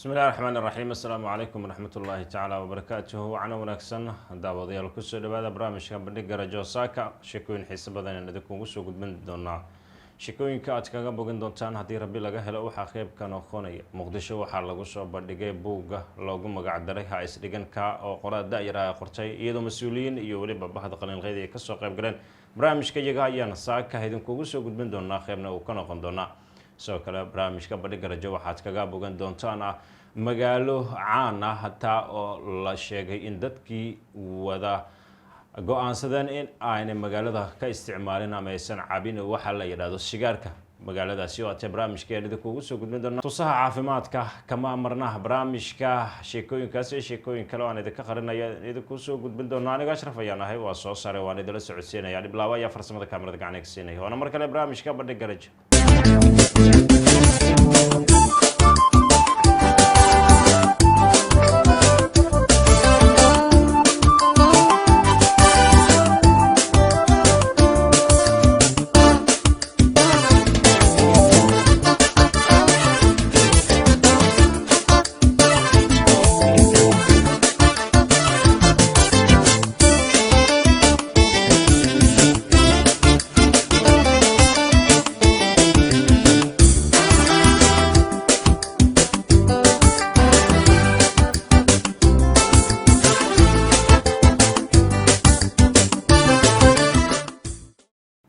بسم الله الرحمن الرحيم السلام عليكم ورحمة الله تعالى وبركاته وعنا ونكسن داوديال كسر هذا برامج كان بدك رجع ساكا شكوين حسب بدن ندكم وسو قد من دونا شكوين كات كذا بقول دونتان هدي ربي لقى هلا وحخيب كانوا خوني مقدسه وحال لقوسه بدك بوجا لقوا مقعد دريها إسرائيل كا أو قرا دائرة قرتي يدو مسؤولين يولي ببعض قلنا الغيدي كسر قيب قرن برامج كي جايان ساكا هيدن كوسو قد من دونا خيبنا وكانوا خندونا سو كلا برامج كبدي جرجوا waxaad kaga bogan doontaan magaalo caan ah hataa oo la sheegay in dadkii wada go'aansadeen in aanay magaalada ka isticmaalin ama aysan cabin waxa la yiraahdo sigaarka magaaladaasi oo ay barnaamijkeena kugu soo gudbin doona tusaha caafimaadka kama marnaha barnaamijka sheekooyin kale oo aan idinka qarinaya idinku soo gudbin doona aniga Ashraf ayaan ahay waa soo saaray waan idin la socodsiinaya dhiblaawa ayaa farsamada kaamirada gacanta ka siinaya wana mar kale barnaamijka badhig garaj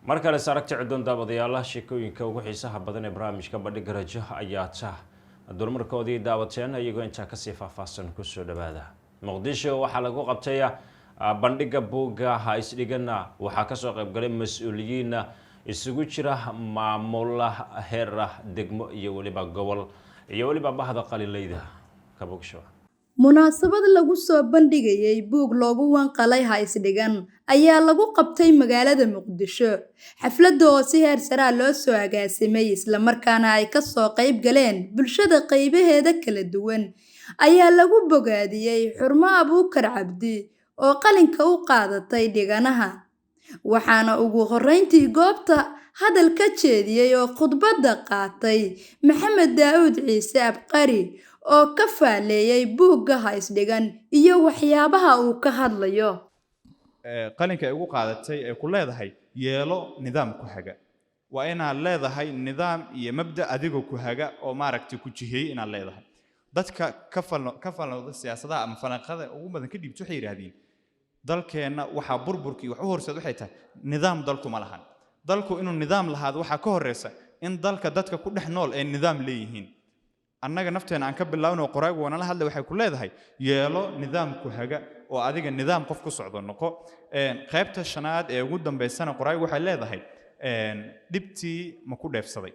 markale saragti cidon daawadayaal sheekooyinka ugu xiisaha badan ee barnaamijka badhig garajo ayaa dulmarkoodii daawateen iyagoo inta ka sii faahfaahsan ku soo dhawaada muqdisho waxa lagu qabtay bandhiga buuga isdhigana waxa ka soo qayb galay mas'uuliyiin isugu jira maamulaha heer degmo iyo waliba gobol iyo waliba bahda qalilayda ka bogsho munaasabad lagu soo bandhigayay buug loogu wanqalay isdhigan ayaa lagu qabtay magaalada Muqdisho xafladda oo si heer sare loo soo agaasimay isla markaana ay ka soo qayb galeen bulshada qaybaheeda kala duwan ayaa lagu bogaadiyay Xurmo Abuukar Cabdi oo qalinka u qaadatay dhiganaha waxaana ugu horeyntii goobta hadal ka jeediyay oo khudbadda qaatay Maxamed Daawud Ciise Abqari oo ka faaleeyay buugga isdhigan iyo waxyaabaha uu ka hadlayo qalinka ay ugu qaadatay ay ku leedahay yeelo nidaam ku haga waa inaad leedahay nidaam iyo mabda adiga ku haga oo maaragtay ku jihey inaad leedahay dadka ka falnooda siyaasadaha ama falanqada ugu badan ka dibto waxay yiraahdeen dalkeena waxa burburkii wax u horseed waxay tahay nidaam dalku ma lahan dalku inuu nidaam lahaado waxa ka horeysa in dalka dadka ku dhex nool ay nidaam leeyihiin annaga nafteena aan ka bilaawno qoraagu wana la hadlay waxay ku leedahay yeelo nidaam ku haga oo adiga nidaam qof ku socdo noqo qaybta shanaad ee ugu dambeysana qoraagu waxay leedahay dibtii ma ku dheefsaday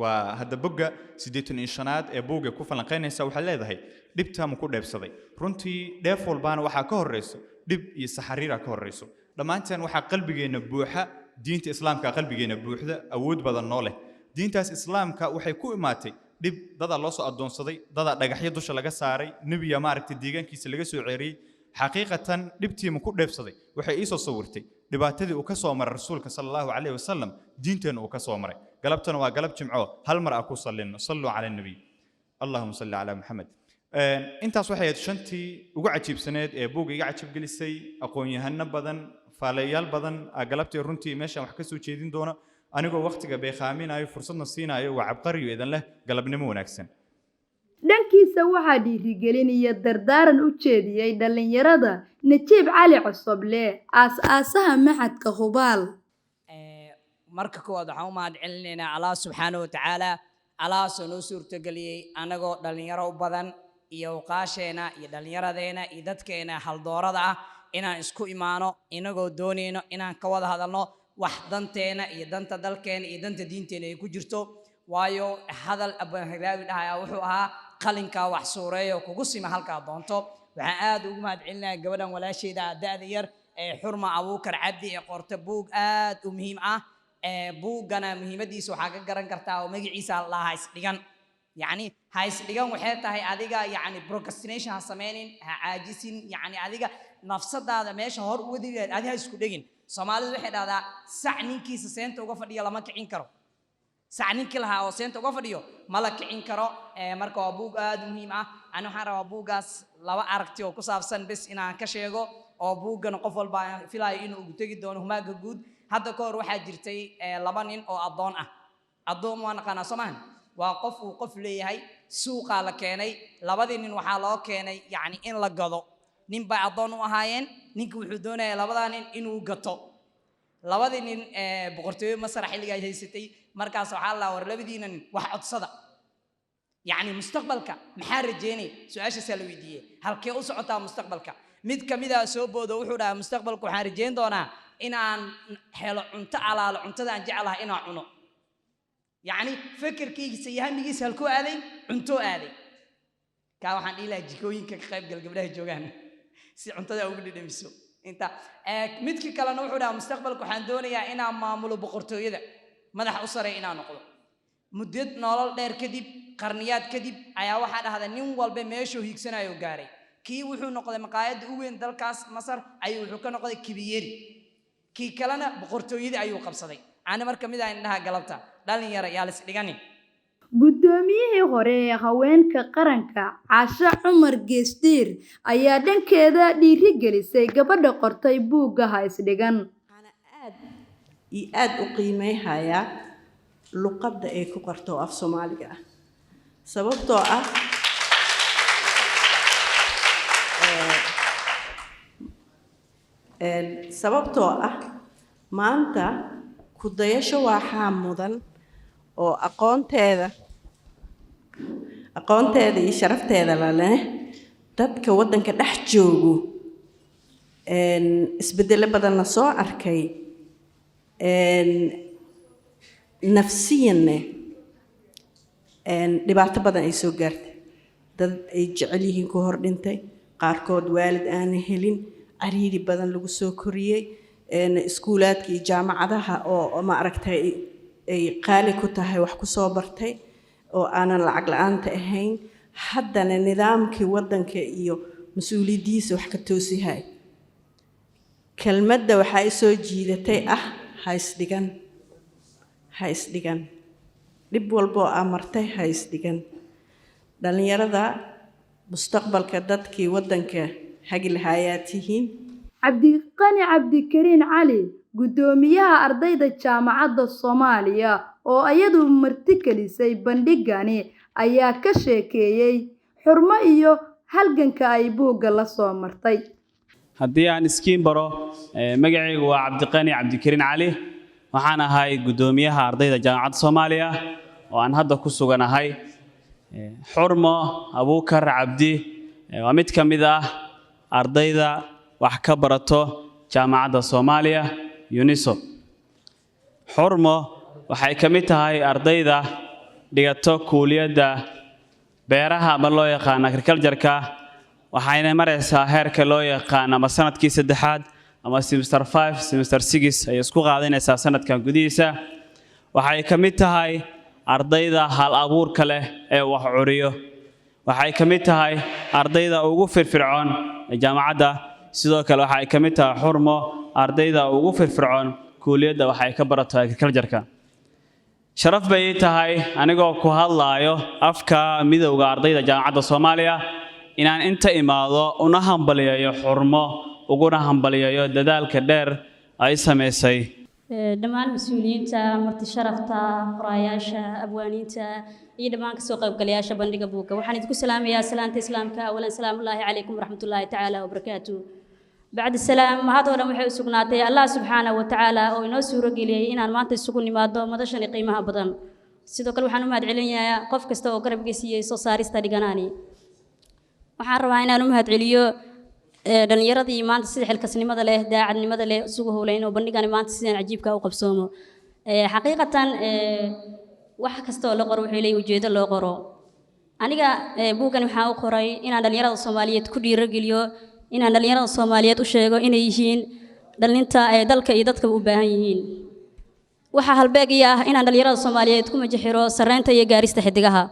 waa hadda bogga 85aad ee buugga ku falanqeynaysa waxay leedahay dibta ma ku dheefsaday runtii dheef walbaana waxa ka horeyso dib iyo saxariira ka horeyso dhamaanteen waxa qalbigeena buuxa diinta islaamka qalbigeena buuxda awood badan noo leh diintaas islaamka waxay ku imaatay dib dada loo soo adoonsaday dada dhagaxyo dusha laga saaray nabiga maaragtay deegaankiisa laga soo ceeriyay xaqiiqatan dibtii ma ku dheefsaday waxay ii soo sawirtay dhibaatadii uu ka soo maray rasuulka sallallahu alayhi wasallam diinteena uu ka soo maray galabtana waa galab jimco hal mar ku salino sallu ala nabi allahumma salli ala muhammad intaas waxay ahayd shantii ugu cajiibsaneed ee buugga iga cajiib gelisay aqoon-yahano badan faalayaal badan galabtii runtii meeshan wax ka soo jeedin doona anigoo waqtiga beeqaaminayo fursadna siinayo waa cabqariyo idan leh galabnimo wanaagsan dhankiisa waxaa dhiirigelinaya dardaaran u jeediyay dhalinyarada Najiib Cali Cosoble aasaha maxadka Hubaal marka koowaad waxaan u mahadcelinaynaa Allah subhanahu wa ta'ala Allah soo suurtageliyay anagoo dhalinyaro badan iyo qaasheena iyo dhalinyaradeenna iyo dadkeena hal doorada ah inaan isku imaano inagoo doonayno inaan ka wada hadalno wax danteena iyo danta dalkeena iyo danta diinteena ay ku jirto waayo hadal Abaan Hiraawi dhahay wuxuu ahaa qalinka wax suureeyo kugu sima halka doonto waxaan aad ugu mahadcelinayaa gabadhan walaasheeda daada yar ee Xurmo Abuukar Cabdi ee qorta buug aad u muhiim ah buugana muhiimadiisa waxa ka garan kartaa oo magaciisa la isdhigan yani isdhigan waxay tahay adiga yani procrastination ha sameenin ha caajisin yani adiga nafsadaada meesha hor u wadiga adiga isku dhigin Soomaalidu waxay dhahdaa sac ninkiisa seenta uga fadhiya lama kicin karo sacninkii lahaa oo seenta uga fadhiyo ma la kicin karo marka waa buug aad u muhiim ah ana waxaan rabaa buuggaas laba aragti oo ku saabsan bes inaan ka sheego oo buuggan qof walba aan filayo inuu ugu tegi doono humaaga guud hadda ka hor waxaa jirtay laba nin oo addoon ah addoon waa naqaanaa soomaan waa qof uu qof leeyahay suuqaa la keenay labadii nin waxaa loo keenay yacni in la gado nin bay addoon u ahaayeen ninka wuxuu doonaya labadaa nin inuu gato labadii nin boqortooyo masar xilliga ay haysatay markaas waxaa la war labadiina nin wax codsada yacni mustaqbalka maxaa rajeynay su-aashaasaa la weydiiyey halkee u socotaa mustaqbalka mid ka mid ah soo boodo wuxuu dhahaa mustaqbalka waxaan rajeyn doonaa inaan helo cunto alaalo cuntada aan jeclahay inaan cuno yacni fikirkiisa iyo hamigiisa halkuu aaday cuntoo aaday kaa waxaan dhihi lahaa jikooyinka ka qaybgal gabdhaha joogaan si cuntada ugu dhidhamiso inta midkii kalena wuxuu dhahaa mustaqbalka waxaan doonayaa inaan maamulo boqortooyada madaxa u sareeya inaan noqdo muddo nolol dheer kadib qarniyaad kadib ayaa waxaa dhahday nin walba meeshuu hiigsanayo gaaray kii wuxuu noqday maqaayadda u weyn dalkaas masar ayuu wuxuu ka noqday kibiyeri kii kalena boqortooyadii ayuu qabsaday ana marka mid ah indhaha galabta dhalinyaro yaa lis dhiganin guddoomiyihii hore ee haweenka qaranka Caasha Cumar Geesdiir ayaa dhankeeda dhiirigelisay gabadha qortay buugga Ha Isdhigan aad u qiimeeyaa luqadda ay ku qorto af Soomaaliga ah sababtoo ah maanta ku dayasho waxaa mudan oo aqoonteeda iyo sharafteeda la leh dadka waddanka dhex joogo isbedelo badan la soo arkay nafsiyanne dhibaato badan ay soo gaartay dad ay jecel yihiin ku hor dhintay qaarkood waalid aanay helin cariiri badan lagu soo koriyey iskuulaadka iyo jaamacadaha oo ma aragtay ay qaali ku tahay wax ku soo bartay oo aanan lacag la'aanta ahayn haddana nidaamkii waddanka iyo mas-uuliyaddiisa wax ka toosihay kelmadda waxaa i soo jiidatay ha isdhigan dhib walboo aa martay ha isdhigan dhallinyarada mustaqbalka dadkii waddanka hagi lahaayaa tihiin Cabdiqani Cabdikariin Cali guddoomiyaha ardayda jaamacadda Soomaaliya oo ayadu martigelisay bandhigani ayaa ka sheekeeyay xurmo iyo halganka ay buugga la soo martay haddii aan iskiin baro magacaygu waa Cabdiqani Cabdikariin Cali waxaan ahay guddoomiyaha ardayda jaamacadda Soomaaliya oo aan hadda ku suganahay xurmo Abuukar Cabdi waa mid ka mid ah ardayda wax ka barato jaamacadda Soomaaliya UNISO xurmo waxay ka mid tahay ardayda dhigato kuuliyadda beeraha ama loo yaqaan agriculture-ka waxayna maraysaa heerka loo yaqaan ama sanadkii saddexaad ama semester 5 semester 6 ay isku qaadanaysaa sanadkan gudihiisa waxay ka mid tahay ardayda hal abuurka leh ee wax curiyo waxay ka mid tahay ardayda ugu firfircoon ee jaamacadda sidoo kale waxay ka mid tahay xurmo ardayda ugu firfircoon kuuliyadda waxay ka barato agriculture-ka sharaf bay tahay anigoo ku hadlaayo afka midowga ardayda jaamacadda Soomaaliya inaan inta imaado una hambaliyayo xurmo uguna hambaliyayo dadaalka dheer ay sameysay dhammaan mas'uuliyiinta marti sharafta qorayaasha abwaaniinta iyo dhammaan ka soo qaybgalayaasha bandhiga buugga waxaan idinku salaamayaa salaanta islaamka awalan salaamullaahi calaykum waraxmatullaahi tacaala wabarakaatuh بعد السلام هذا ولا محي سكناتي الله سبحانه وتعالى أو ينو سورة قليل إن المانت السكون مادة مدشان قيمها بدن سيدو كل وحنا مهد عليا قف كستو قرب قسيه صار استرجعناني وحنا هنا نمهد عليا دن يرضي مانت سيد الكسني ماذا له داعي ماذا له سوقه لين وبنيجان مانت سيد عجيب كأو قبسومه حقيقة واحد كستو لقرو حلي وجود لقرو أنا جا بوكان محاو قراي إن دن يرضي الصومالية كل رجليو inaan dhalinyarada Soomaaliyeed u sheego inay yihiin dhalinta ay dalka iyo dadka u baahan yihiin waxa halbeegaya inaan dhalinyarada Soomaaliyeed ku majixiro sareynta iyo gaarista xidigaha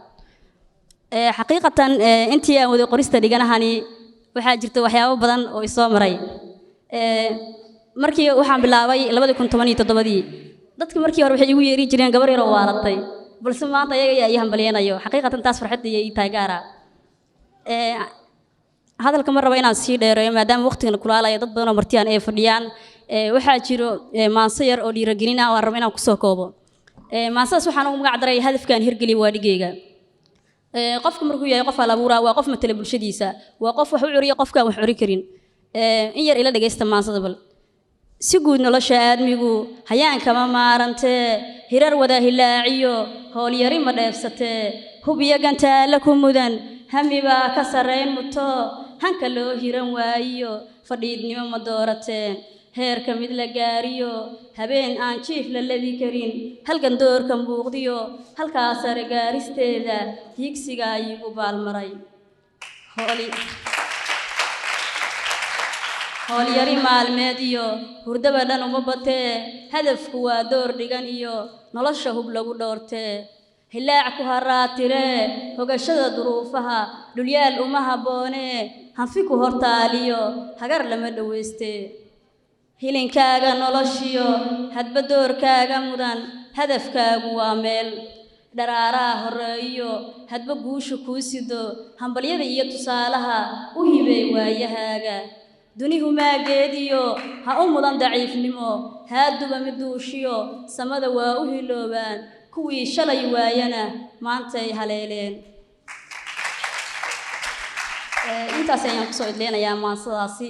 xaqiiqatan intii aan wada qorista dhiganahani waxa jirta waxyaabo badan oo i soo maray markii waxaan bilaabay 2017 dadka markii hore waxay igu yeeri jireen gabar yar oo waalatay balse maanta ayaga ayaa ii hambalyenayo xaqiiqatan taas farxadda iyo ii tahay gaara hadalka ma rabo inaan sii dheereeyo maadaama waqtigan kulaalayo dad badan oo martiyaan ay fadhiyaan waxaa jiro maanso yar oo dhiirigelin ah oo aan rabo inaan kusoo koobo maansadas waxaan ugu magac daray hadafkaan hirgeliya waa dhigayga qofka markuu yahay qof alabuuraa waa qof matala bulshadiisa waa qof wax u curiya qofkaan wax curi karin in yar ila dhagaysta maansada bal si guud nolosha aadmigu hayaan kama maarantee hirar wada hilaaciyo hoolyari ma dheefsatee hub iyo gantaale ku mudan hami baa ka sarrayn muto hanka loo hiran waayiyo fadhiidnimo ma doorateen heerka mid la gaariyo habeen aan jiif la ladi karin halkan doorka muuqdiyo halkaa sare gaaristeeda higsiga igu baalmaray hoolyari maalmeed iyo hurdaba dhan uma batee hadafku waa door dhigan iyo nolosha hub lagu dhoortee hilaac ku haraatiree hogashada duruufaha dhulyaal uma habboonee hanfi ku hortaaliyo hagar lama dhowaystee hilinkaaga noloshiyo hadba doorkaaga mudan hadafkaagu waa meel dharaaraha horeeyo hadba guusha kuu sido hambalyada iyo tusaalaha u hibey waayahaaga dunihu maageediyo ha u mudan daciifnimo haaduba mid duushiyo samada waa u hiloobaan kuwii shalay waayana maantay haleeleen intaas ayaan kusoo idleenayaa maansadaasi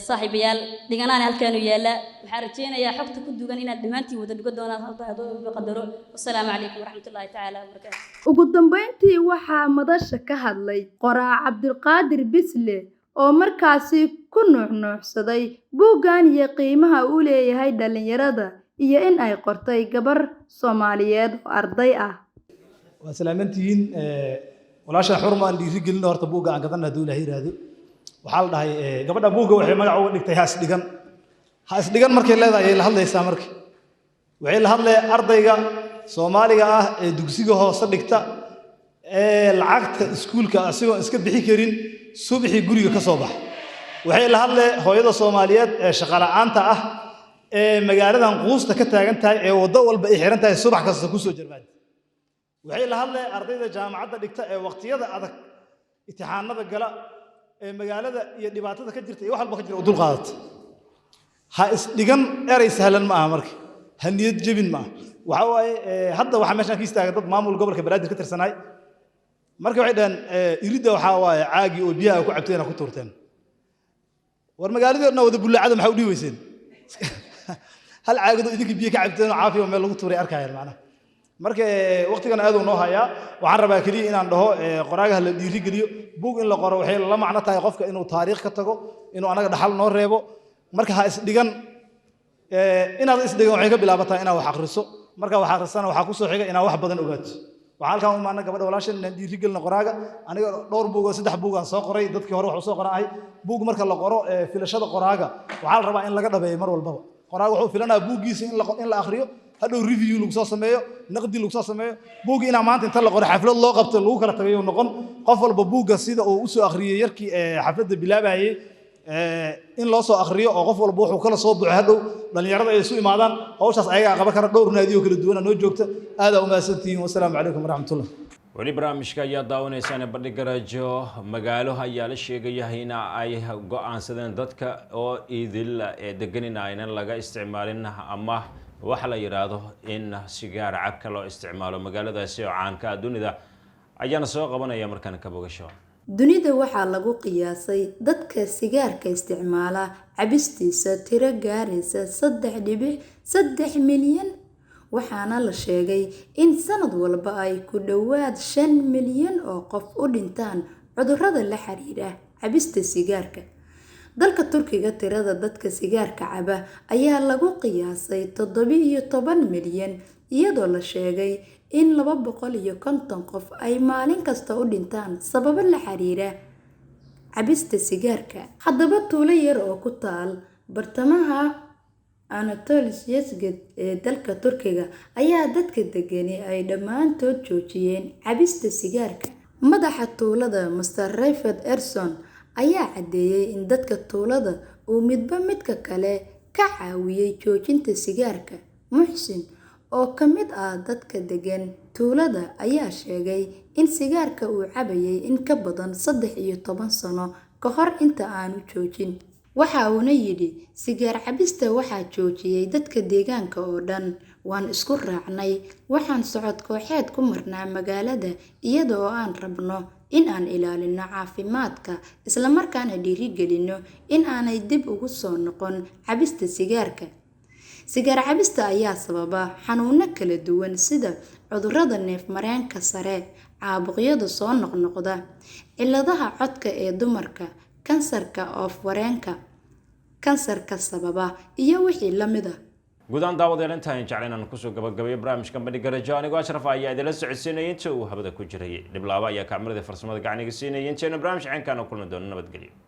saaxiibayaal dhiganaana halkaanu yaala waxaan rajeynayaa xogta ku dugan inaad dhammaantiin wada dhigo doonaan halka hadduu qadaro wasalaamu calaykum waraxmatullaahi tacaala wabarakaatu ugu dambeyntii waxaa madasha ka hadlay qoraa Cabdulqaadir Bisle oo markaasi ku nuuxnuuxsaday buuggan iyo qiimaha uu leeyahay dhalinyarada iyo in ay qortay gabar Soomaaliyeed oo arday ah waa salaamantiin walaasha xurmaan dhiirigelin horta buugga aan gadan haduu Ilaahay raado waxa la dhahay gabadha buugga waxay magac uga dhigtay haas dhigan markay leedahay la hadlaysaa markii waxay la hadlay ardayga Soomaaliga ah ee dugsiga hoose dhigta lacagta iskuulka asigoo iska bixi karin subaxii guriga ka soo bax waxay la hadlay hooyada Soomaaliyeed ee shaqo la'aanta ah ee magaaladan quusta ka taagan tahay ee wado walba ay xiran tahay subax kasta ku soo jarmaad waxay la hadlay ardayda jaamacadda dhigta ee waqtiyada adag imtixaanada gala ee magaalada iyo dhibaatada ka jirta iyo wax walba ka jira dul qaadata ha is dhigan eray sahlan ma aha markii ha niyad jabin ma waxa waaye hadda waxa meeshan ka istaagan dad maamul gobolka Banaadir ka tirsanay markii waxay dhahan irida waxa waaye caagi oo biyaha ku cabteen ku tuurteen war magaaladeenna wada bullaacada maxay u dhiiweyseen hal caagado idinka biyo ka cabteen oo caafiyo meel lagu tuuray arkayaan macna marka waqtigan aad uu noo haya waxaan rabaa kaliya inaan dhaho qoraagaha la dhiiri geliyo buug in la qoro waxay la macno tahay qofka inuu taariikh ka tago inuu anaga dhaxal noo reebo marka ha is dhigan inaad is dhigan waxay ka bilaabataa inaad wax akhriso marka wax akhrisana waxa ku soo xiga inaad wax badan ogaato waxa halkaan u maana gabadha walaashan inaan dhiiri gelino qoraaga aniga dhowr buug oo saddex buug aan soo qoray dadkii hore wax u soo qoraay buug marka la qoro filashada qoraaga waxa la rabaa in laga dhabeeyo mar walba qoraaga wuxuu filanaa buugiisa in la akhriyo hadhow review lagu soo sameeyo naqdi lagu soo sameeyo buug ina maanta inta la qoro xaflad loo qabto lagu kala tagayo noqon qof walba buugga sida uu u soo akhriyay yarkii xafladda bilaabayay in loo soo akhriyo oo qof walba wuxuu kala soo buuxo hadhow dhalinyarada ay isu imaadaan hawshaas ayaga qaban kara dhowr naadi oo kala duwan noo joogta aad u mahadsantihiin wassalaamu calaykum waraxmatullaah weli barnaamijka ayaa daawanaysaan bandhig rajo magaalo ayaa la sheegaya in ay go'aansadeen dadka oo idil ee deganina aynan laga isticmaalin ama waxa la yiraahdo in sigaar cabka loo isticmaalo magaaladaasi oo caan ka dunida ayaana soo qabanaya markaan ka bogasho dunida waxaa lagu qiyaasay dadka sigaarka isticmaala cabistiisa tiro gaaraysa 3.3 milyan waxaana la sheegay in sanad walba ay ku dhawaad 5 milyan oo qof u dhintaan cudurrada la xiriira cabista sigaarka dalka Turkiga tirada dadka sigaarka caba ayaa lagu qiyaasay 17 milyan iyadoo la sheegay in 250 qof ay maalin kasta u dhintaan sababo la xiriira cabista sigaarka haddaba tuulo yar oo ku taal bartamaha Anatolia ee dalka Turkiga ayaa dadka degani ay dhammaantood joojiyeen cabista sigaarka madaxa tuulada Mr. Rafet Erson ayaa cadeeyay in dadka tuulada uu midba midka kale ka caawiyay joojinta sigaarka muxsin oo ka mid ah dadka degan tuulada ayaa sheegay in sigaarka uu cabayay in ka badan 13 sano ka hor inta aanu joojin. Waxa uuna yidhi sigaar cabista waxaa joojiyay dadka deegaanka oo dhan. Waan isku raacnay, waxaan socod kooxeed ku marnaa magaalada iyada oo aan rabno in aan ilaalino caafimaadka isla markaana dhiirigelino in aanay dib ugu soo noqon cabista sigaarka. Sigaar cabista ayaa sababa xanuuno kala duwan sida cudurrada neef-mareenka sare, caabuqyada soo noqnoqda, cilladaha codka ee dumarka, kansarka oof-wareenka, kansarka sababa iyo wixii la mid ah. guud ahaan daawadayaal intaan jeclayn aan kusoo gabagabeeyo barnaamijka bandhiga rajo anigoo Ashraf ayaa idila socodsiinayay inta uu habada ku jiray. Dhiblaaba ayaa kaamirada farsamada gacaniga siinayay intaana barnaamij caynkaan oo kulmi doono nabadgelyo.